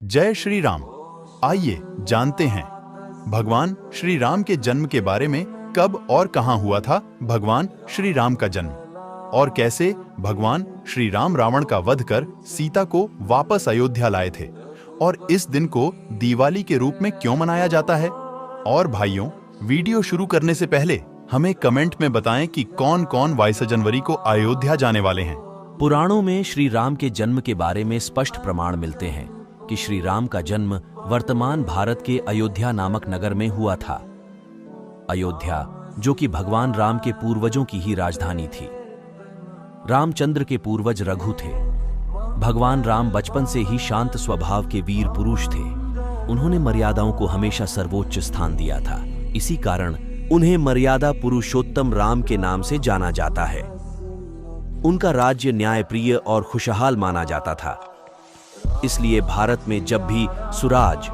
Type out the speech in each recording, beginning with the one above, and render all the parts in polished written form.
जय श्री राम। आइए जानते हैं भगवान श्री राम के जन्म के बारे में। कब और कहां हुआ था भगवान श्री राम का जन्म, और कैसे भगवान श्री राम रावण का वध कर सीता को वापस अयोध्या लाए थे, और इस दिन को दिवाली के रूप में क्यों मनाया जाता है। और भाइयों, वीडियो शुरू करने से पहले हमें कमेंट में बताएं कि कौन कौन 22 जनवरी को अयोध्या जाने वाले हैं। पुराणों में श्री राम के जन्म के बारे में स्पष्ट प्रमाण मिलते हैं कि श्री राम का जन्म वर्तमान भारत के अयोध्या नामक नगर में हुआ था। अयोध्या, जो कि भगवान राम के पूर्वजों की ही राजधानी थी। रामचंद्र के पूर्वज रघु थे। भगवान राम बचपन से ही शांत स्वभाव के वीर पुरुष थे। उन्होंने मर्यादाओं को हमेशा सर्वोच्च स्थान दिया था। इसी कारण उन्हें मर्यादा पुरुषोत्तम राम के नाम से जाना जाता है। उनका राज्य न्यायप्रिय और खुशहाल माना जाता था। इसलिए भारत में जब भी सुराज,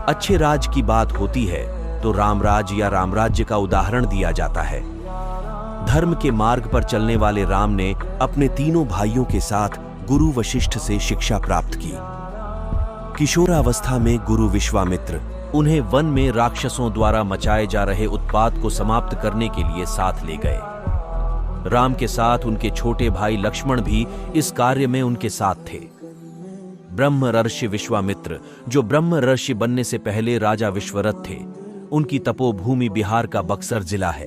अच्छे राज की बात होती है तो रामराज या रामराज्य का उदाहरण दिया जाता है। धर्म के मार्ग पर चलने वाले राम ने अपने तीनों भाइयों के साथ गुरु वशिष्ठ से शिक्षा प्राप्त की। किशोरावस्था में गुरु विश्वामित्र उन्हें वन में राक्षसों द्वारा मचाए जा रहे उत्पात को समाप्त करने के लिए साथ ले गए। राम के साथ उनके छोटे भाई लक्ष्मण भी इस कार्य में उनके साथ थे। ब्रह्मर्षि विश्वामित्र, जो ब्रह्मर्षि बनने से पहले राजा विश्वरथ थे, उनकी तपोभूमि बिहार का बक्सर जिला है।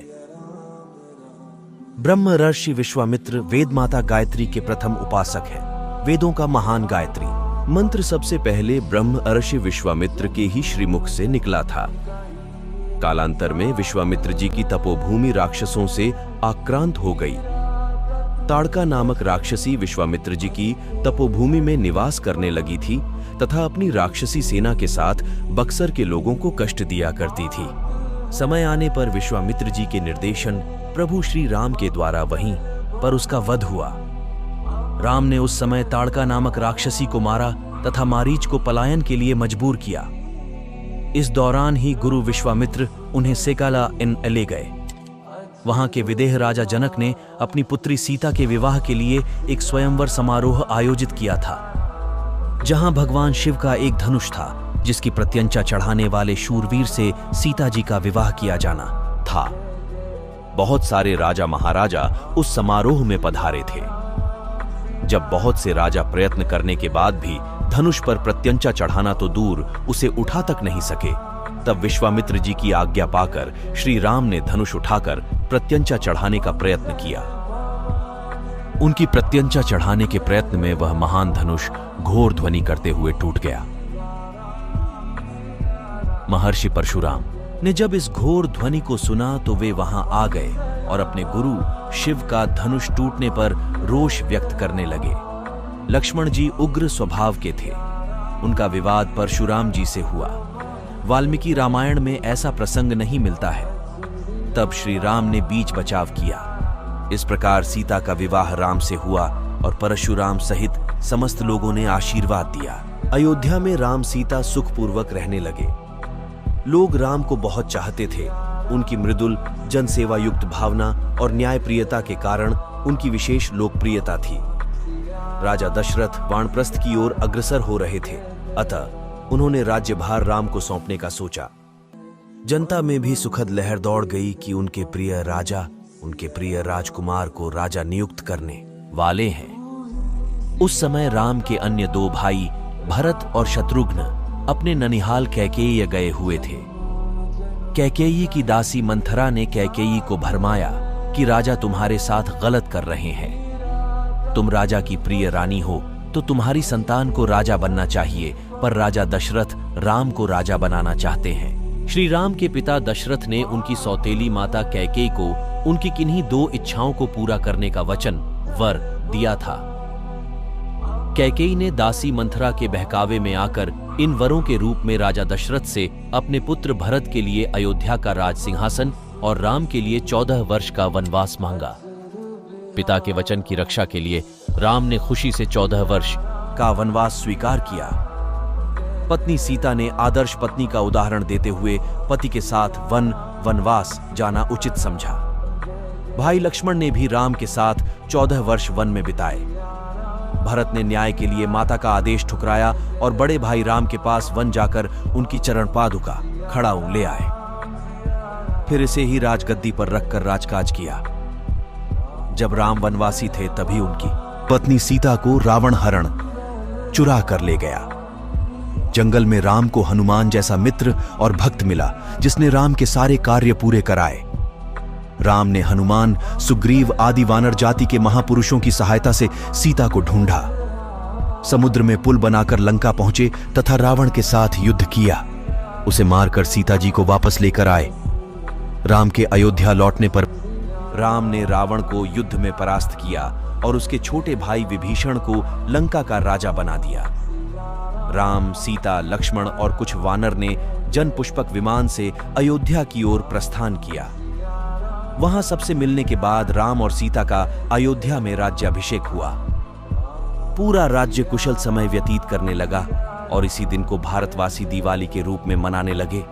ब्रह्मर्षि विश्वामित्र वेद माता गायत्री के प्रथम उपासक हैं। वेदों का महान गायत्री मंत्र सबसे पहले ब्रह्मर्षि विश्वामित्र के ही श्रीमुख से निकला था। कालांतर में विश्वामित्र जी की तपोभूमि राक्षसों से आक्रांत हो गई। ताड़का नामक राक्षसी विश्वामित्र जी की तपोभूमि में निवास करने लगी थी तथा अपनी राक्षसी सेना के साथ बक्सर के लोगों को कष्ट दिया करती थी। समय आने पर विश्वामित्र जी के निर्देशन प्रभु श्री राम के द्वारा वहीं पर उसका वध हुआ। राम ने उस समय ताड़का नामक राक्षसी को मारा तथा मारीच को पलायन के लिए मजबूर किया। इस दौरान ही गुरु विश्वामित्र उन्हें सेकाला ले गए। वहां के विदेह राजा जनक ने अपनी पुत्री सीता के विवाह के लिए एक स्वयंवर समारोह आयोजित किया था, जहां भगवान शिव का एक धनुष था, जिसकी प्रत्यंचा चढ़ाने वाले शूरवीर से सीता जी का विवाह किया जाना था। बहुत सारे राजा महाराजा उस समारोह में पधारे थे। जब बहुत से राजा प्रयत्न करने के बाद भी धनुष पर प्रत्यंचा चढ़ाना तो दूर, उसे उठा तक नहीं सके, तब विश्वामित्र जी की आज्ञा पाकर श्री राम ने धनुष उठाकर प्रत्यंचा चढ़ाने का प्रयत्न किया। उनकी प्रत्यंचा चढ़ाने के प्रयत्न में वह महान धनुष घोर ध्वनि करते हुए टूट गया। महर्षि परशुराम ने जब इस घोर ध्वनि को सुना तो वे वहां आ गए और अपने गुरु शिव का धनुष टूटने पर रोष व्यक्त करने लगे। लक्ष्मण जी उग्र स्वभाव के थे। उनका विवाद परशुराम जी से हुआ। वाल्मीकि रामायण में ऐसा प्रसंग नहीं मिलता है। तब श्री राम ने बीच बचाव किया। इस प्रकार सीता का विवाह राम से हुआ और परशुराम सहित समस्त लोगों ने आशीर्वाद दिया। अयोध्या में राम सीता सुखपूर्वक रहने लगे। लोग राम को बहुत चाहते थे। उनकी मृदुल जनसेवा युक्त भावना और न्यायप्रियता के कारण उनकी विशेष लोकप्रियता थी। राजा दशरथ वानप्रस्थ की ओर अग्रसर हो रहे थे, अतः उन्होंने राज्यभार राम को सौंपने का सोचा। जनता में भी सुखद लहर दौड़ गई कि उनके प्रिय राजा उनके प्रिय राजकुमार को राजा नियुक्त करने वाले हैं। उस समय राम के अन्य दो भाई भरत और शत्रुघ्न अपने ननिहाल कैकेयी गए हुए थे। कैकेयी की दासी मंथरा ने कैकेयी को भरमाया कि राजा तुम्हारे साथ गलत कर रहे हैं। तुम राजा की प्रिय रानी हो तो तुम्हारी संतान को राजा बनना चाहिए, पर राजा दशरथ राम को राजा बनाना चाहते हैं। श्री राम के पिता दशरथ ने उनकी सौतेली माता कैकेयी को उनकी किन्हीं दो इच्छाओं को पूरा करने का वचन वर दिया था। कैकेयी ने दासी मंथरा के बहकावे में आकर इन वरों के रूप में राजा दशरथ से अपने पुत्र भरत के लिए अयोध्या का राज सिंहासन और राम के लिए 14 वर्ष का वनवास मांगा। पिता के वचन की रक्षा के लिए राम ने खुशी से 14 वर्ष का वनवास स्वीकार किया। पत्नी सीता ने आदर्श पत्नी का उदाहरण देते हुए पति के साथ वनवास जाना उचित समझा। भाई लक्ष्मण ने भी राम के साथ 14 वर्ष वन में बिताए। भरत ने न्याय के लिए माता का आदेश ठुकराया और बड़े भाई राम के पास वन जाकर उनकी चरण पादुका खड़ाऊ ले आए। फिर इसे ही राजगद्दी पर रखकर राजकाज किया। जब राम वनवासी थे तभी उनकी पत्नी सीता को रावण हरण चुरा कर ले गया। जंगल में राम को हनुमान जैसा मित्र और भक्त मिला जिसने राम के सारे कार्य पूरे कराए। राम ने हनुमान, सुग्रीव आदि वानर जाति के महापुरुषों की सहायता से सीता को ढूंढा। समुद्र में पुल बनाकर लंका पहुंचे तथा रावण के साथ युद्ध किया। उसे मारकर सीता जी को वापस लेकर आए। राम के अयोध्या लौटने पर राम ने रावण को युद्ध में परास्त किया और उसके छोटे भाई विभीषण को लंका का राजा बना दिया। राम, सीता, लक्ष्मण और कुछ वानर ने जनपुष्पक विमान से अयोध्या की ओर प्रस्थान किया। वहां सबसे मिलने के बाद राम और सीता का अयोध्या में राज्याभिषेक हुआ। पूरा राज्य कुशल समय व्यतीत करने लगा और इसी दिन को भारतवासी दिवाली के रूप में मनाने लगे।